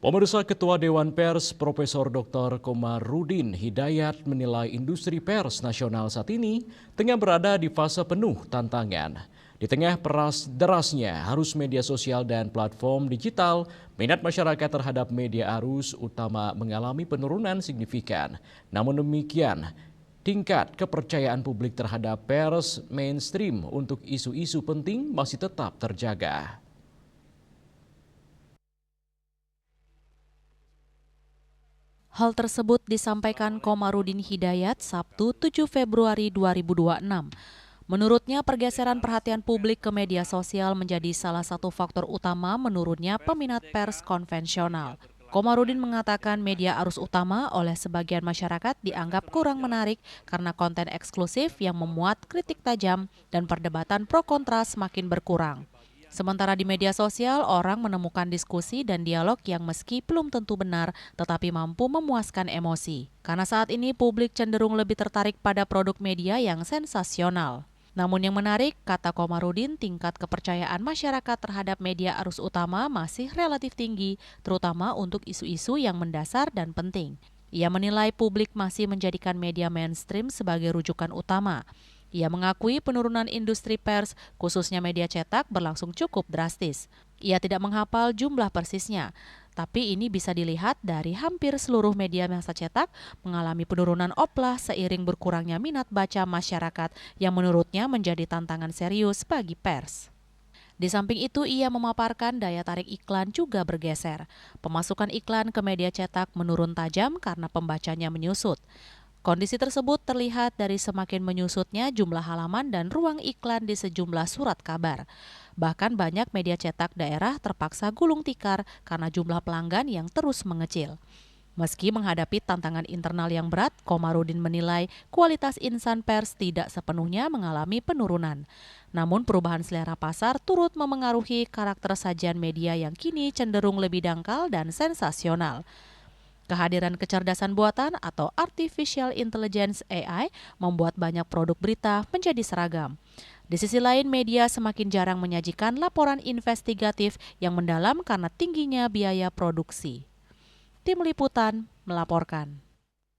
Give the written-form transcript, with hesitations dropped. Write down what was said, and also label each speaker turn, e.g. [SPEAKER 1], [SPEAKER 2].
[SPEAKER 1] Pemirsa, Ketua Dewan Pers Profesor Dr. Komarudin Hidayat menilai industri pers nasional saat ini tengah berada di fase penuh tantangan. Di tengah derasnya arus media sosial dan platform digital, minat masyarakat terhadap media arus utama mengalami penurunan signifikan. Namun demikian, tingkat kepercayaan publik terhadap pers mainstream untuk isu-isu penting masih tetap terjaga.
[SPEAKER 2] Hal tersebut disampaikan Komarudin Hidayat Sabtu 7 Februari 2026. Menurutnya, pergeseran perhatian publik ke media sosial menjadi salah satu faktor utama menurunnya peminat pers konvensional. Komarudin mengatakan media arus utama oleh sebagian masyarakat dianggap kurang menarik karena konten eksklusif yang memuat kritik tajam dan perdebatan pro kontra semakin berkurang. Sementara di media sosial, orang menemukan diskusi dan dialog yang meski belum tentu benar, tetapi mampu memuaskan emosi. Karena saat ini publik cenderung lebih tertarik pada produk media yang sensasional. Namun yang menarik, kata Komarudin, tingkat kepercayaan masyarakat terhadap media arus utama masih relatif tinggi, terutama untuk isu-isu yang mendasar dan penting. Ia menilai publik masih menjadikan media mainstream sebagai rujukan utama. Ia mengakui penurunan industri pers, khususnya media cetak, berlangsung cukup drastis. Ia tidak menghafal jumlah persisnya, tapi ini bisa dilihat dari hampir seluruh media massa cetak mengalami penurunan oplah seiring berkurangnya minat baca masyarakat yang menurutnya menjadi tantangan serius bagi pers. Di samping itu, ia memaparkan daya tarik iklan juga bergeser. Pemasukan iklan ke media cetak menurun tajam karena pembacanya menyusut. Kondisi tersebut terlihat dari semakin menyusutnya jumlah halaman dan ruang iklan di sejumlah surat kabar. Bahkan banyak media cetak daerah terpaksa gulung tikar karena jumlah pelanggan yang terus mengecil. Meski menghadapi tantangan internal yang berat, Komarudin menilai kualitas insan pers tidak sepenuhnya mengalami penurunan. Namun perubahan selera pasar turut memengaruhi karakter sajian media yang kini cenderung lebih dangkal dan sensasional. Kehadiran kecerdasan buatan atau artificial intelligence AI membuat banyak produk berita menjadi seragam. Di sisi lain, media semakin jarang menyajikan laporan investigatif yang mendalam karena tingginya biaya produksi. Tim Liputan melaporkan.